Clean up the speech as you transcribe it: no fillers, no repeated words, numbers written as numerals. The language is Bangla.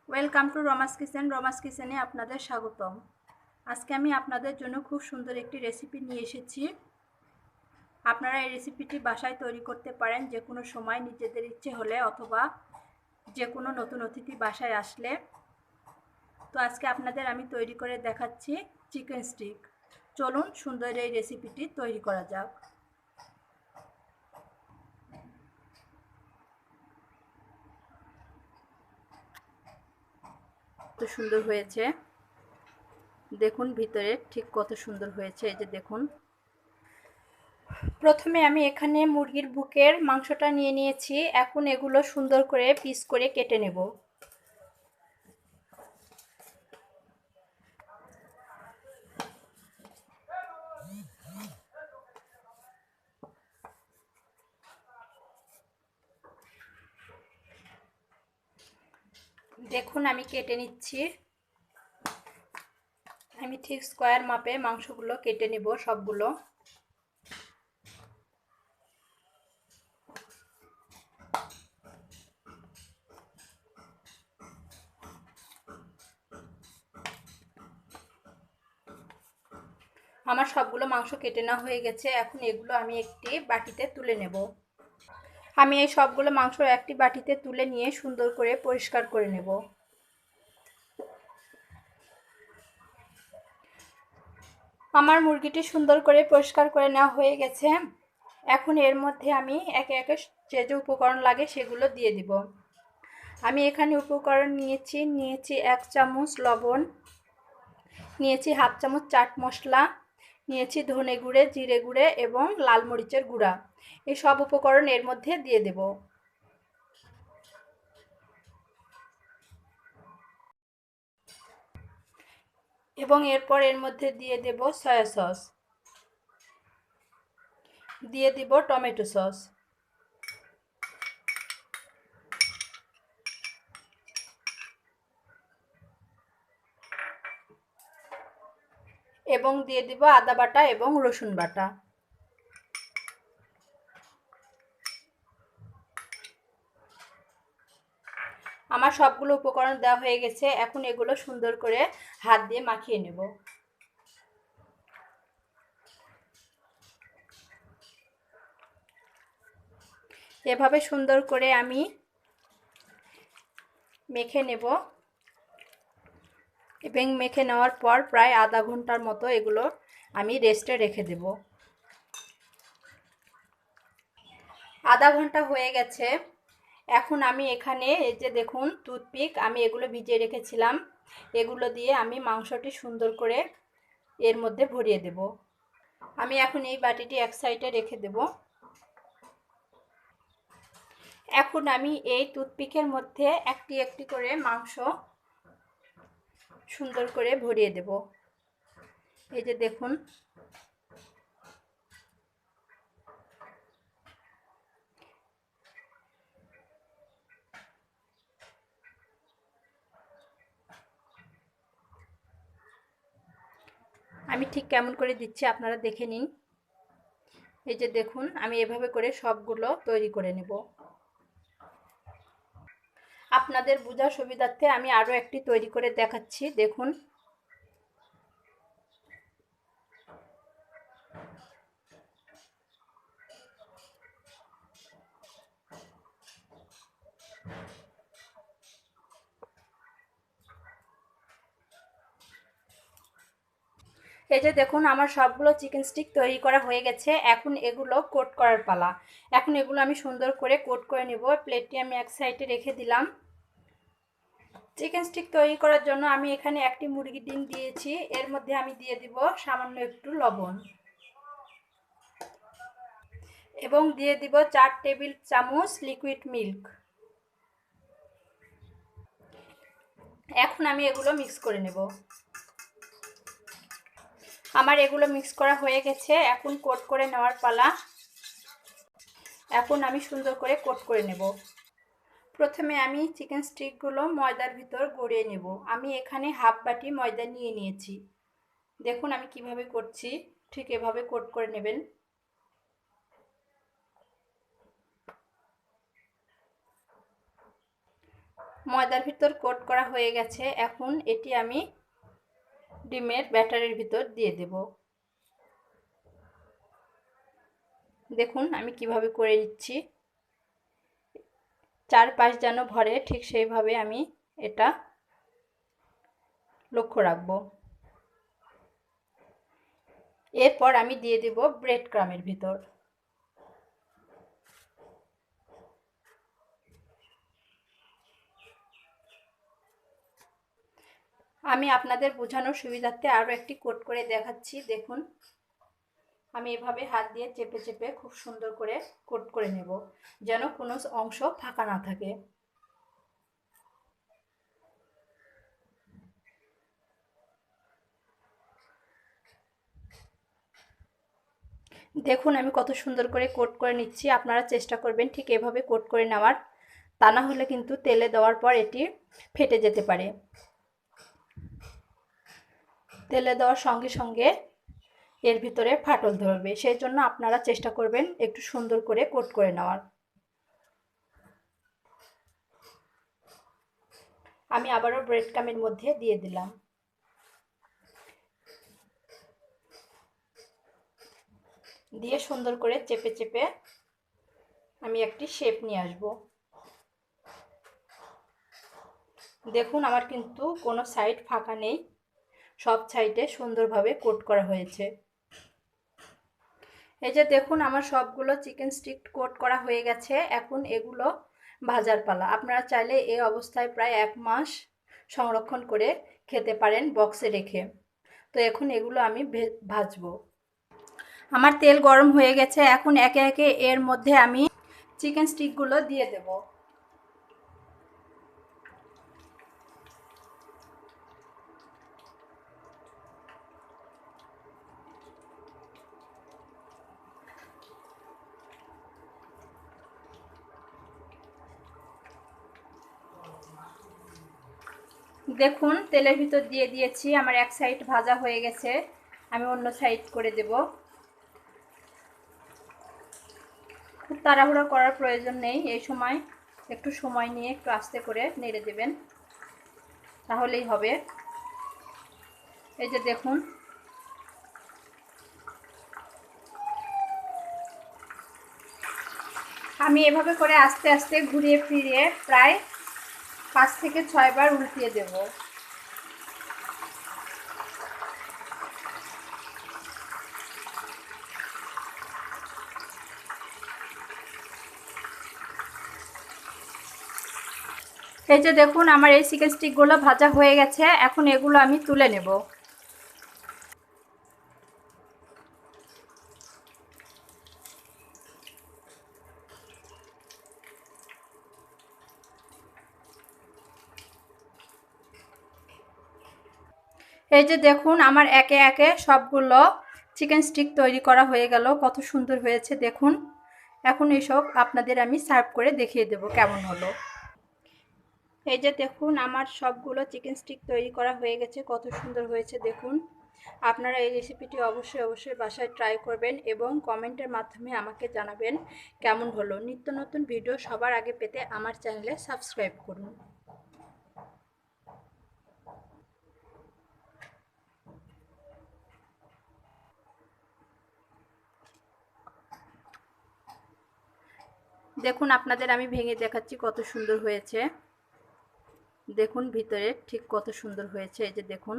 Welcome to Roma's kitchen. Roma's কিচেনে আপনাদের স্বাগতম। আজকে আমি আপনাদের জন্য খুব সুন্দর একটি রেসিপি নিয়ে এসেছি। আপনারা এই রেসিপিটি বাসায় তৈরি করতে পারেন যে কোনো সময়, নিজেদের ইচ্ছে হলে অথবা যে কোনো নতুন অতিথি বাসায় আসলে। তো আজকে আপনাদের আমি তৈরি করে দেখাচ্ছি চিকেন স্টিক। চলুন সুন্দর এই রেসিপিটি তৈরি করা যাক। কত সুন্দর হয়েছে দেখুন, ভিতরে ঠিক কত সুন্দর হয়েছে। এই যে দেখুন, প্রথমে আমি এখানে মুরগির বুকের মাংসটা নিয়ে নিয়েছি। এখন এগুলো সুন্দর করে পিস করে কেটে নেব। দেখুন আমি কেটে নিচ্ছি। আমি ঠিক স্কোয়ার মাপে মাংসগুলো কেটে নেব সবগুলো। আমার সবগুলো মাংস কেটে নেওয়া হয়ে গেছে। এখন এগুলো আমি একটি বাটিতে তুলে নেব। আমি এই সবগুলো মাংস একটি বাটিতে তুলে নিয়ে সুন্দর করে পরিষ্কার করে নেব। আমার মুরগিটি সুন্দর করে পরিষ্কার করে নেওয়া হয়ে গেছে। এখন এর মধ্যে আমি একে একে যে যে উপকরণ লাগে সেগুলো দিয়ে দিব। আমি এখানে উপকরণ নিয়েছি 1 চামচ লবণ, নিয়েছি হাফ চামচ চাট মশলা, নিয়েছি ধনে গুঁড়ে, জিরে গুঁড়ে এবং লাল মরিচের গুঁড়া। এই সব উপকরণ এর মধ্যে দিয়ে দেব। এবং এরপর এর মধ্যে দিয়ে দেব সয়া সস, দিয়ে দিব টমেটো সস এবং দিয়ে দিব আদা বাটা এবং রসুন বাটা। আমার সবগুলো উপকরণ দেওয়া হয়ে গেছে। এখন এগুলো সুন্দর করে হাত দিয়ে মাখিয়ে নেব। এভাবে সুন্দর করে আমি মেখে নেব এবং মেখে নেওয়ার পর প্রায় আধা ঘন্টার মতো এগুলো আমি রেস্টে রেখে দেব। আধা ঘন্টা হয়ে গেছে। এখন আমি এখানে এই যে দেখুন টুথপিক, আমি এগুলো ভিজিয়ে রেখেছিলাম, এগুলো দিয়ে আমি মাংসটি সুন্দর করে এর মধ্যে ভরিয়ে দেব। আমি এখন এই বাটিটি এক সাইডে রেখে দেব। এখন আমি এই টুথপিকের মধ্যে একটি একটি করে মাংস সুন্দর করে ভরিয়ে দেব। এই যে দেখুন, আমি ঠিক কেমন করে দিচ্ছি আপনারা দেখে নিন। এই যে দেখুন, আমি এভাবে করে সবগুলো তৈরি করে নেব। আপনাদের বোঝার সুবিধার্থে আমি আরও একটি তৈরি করে দেখাচ্ছি। দেখুন, এই যে দেখুন আমার সবগুলো চিকেন স্টিক তৈরি করা হয়ে গেছে। এখন এগুলো কোট করার পালা। এখন এগুলো আমি সুন্দর করে কোট করে নেব। প্লেটটি আমি এক সাইডে রেখে দিলাম। চিকেন স্টিক তৈরি করার জন্য আমি এখানে একটি মুরগির ডিম দিয়েছি। এর মধ্যে আমি দিয়ে দিব সামান্য একটু লবণ এবং দিয়ে দিব 4 টেবিল চামচ লিকুইড মিল্ক। এখন আমি এগুলো মিক্স করে নেব। আমার এগুলো মিক্স করা হয়ে গেছে। এখন কোট করে নেওয়ার পালা। এখন আমি সুন্দর করে কোট করে নেব। প্রথমে আমি চিকেন স্টিকগুলো ময়দার ভিতর গড়িয়ে নেব। আমি এখানে হাফ বাটি ময়দা নিয়ে নিয়েছি। দেখুন আমি কিভাবে করছি, ঠিক এভাবে কোট করে নেবেন। ময়দার ভিতর কোট করা হয়ে গেছে। এখন এটি আমি ডিমের ব্যাটারের ভিতর দিয়ে দেব। দেখুন আমি কিভাবে করে নিচ্ছি। চারপাশ যেন ভরে ঠিক সেইভাবে আমি এটা লক্ষ্য রাখব। এরপর আমি দিয়ে দেব ব্রেড ক্রামের ভিতর। আমি আপনাদের বোঝানোর সুবিধার্থে আরও একটি কোট করে দেখাচ্ছি। দেখুন আমি এভাবে হাত দিয়ে চেপে চেপে খুব সুন্দর করে কোট করে নেব, যেন কোনো অংশ ফাঁকা না থাকে। দেখুন আমি কত সুন্দর করে কোট করে নিচ্ছি। আপনারা চেষ্টা করবেন ঠিক এভাবে কোট করে নেওয়ার, তা না হলে কিন্তু তেলে দেওয়ার পর এটি ফেটে যেতে পারে। তেলে দেওয়ার সঙ্গে সঙ্গে এর ভিতরে ফাটল ধরবে, সেই জন্য আপনারা চেষ্টা করবেন একটু সুন্দর করে কোট করে নেওয়ার। আমি আবারও ব্রেড ক্রামের মধ্যে দিয়ে দিলাম। দিয়ে সুন্দর করে চেপে চেপে আমি একটি শেপ নিয়ে আসব। দেখুন আমার কিন্তু কোনো সাইড ফাঁকা নেই, সব সাইডে সুন্দরভাবে কোট করা হয়েছে। এই যে দেখুন আমার সবগুলো চিকেন স্টিক কোট করা হয়ে গেছে। এখন এগুলো ভাজার পালা। আপনারা চাইলে এই অবস্থায় প্রায় 1 মাস সংরক্ষণ করে খেতে পারেন বক্সে রেখে। তো এখন এগুলো আমি ভাজবো। আমার তেল গরম হয়ে গেছে। এখন একে একে এর মধ্যে আমি চিকেন স্টিকগুলো দিয়ে দেব। দেখুন তেলের ভিতর দিয়ে দিয়েছি। আমার এক সাইড ভাজা হয়ে গেছে, আমি অন্য সাইড করে দেব। খুব তাড়াহুড়ো করার প্রয়োজন নেই, এই সময় একটু সময় নিয়ে একটু আস্তে করে নেড়ে দেবেন, তাহলেই হবে। এই যে দেখুন আমি এভাবে করে আস্তে আস্তে ঘুরিয়ে ফিরিয়ে প্রায় 5 থেকে 6 বার উল্টিয়ে দেব। এই যে দেখুন আমার এই চিকেন স্টিকগুলো ভাজা হয়ে গেছে। এখন এগুলো আমি তুলে নেব। এই যে দেখুন আমার একে একে সবগুলো চিকেন স্টিক তৈরি করা হয়ে গেল। কত সুন্দর হয়েছে দেখুন। এখন এইসব আপনাদের আমি সার্ভ করে দেখিয়ে দেব কেমন হলো। এই যে দেখুন আমার সবগুলো চিকেন স্টিক তৈরি করা হয়ে গেছে। কত সুন্দর হয়েছে দেখুন। আপনারা এই রেসিপিটি অবশ্যই বাসায় ট্রাই করবেন এবং কমেন্টের মাধ্যমে আমাকে জানাবেন কেমন হলো। নিত্য নতুন ভিডিও সবার আগে পেতে আমার চ্যানেলে সাবস্ক্রাইব করুন। দেখুন আপনাদের আমি ভেঙে দেখাচ্ছি কত সুন্দর হয়েছে। দেখুন ভিতরে ঠিক কত সুন্দর হয়েছে। এই যে দেখুন।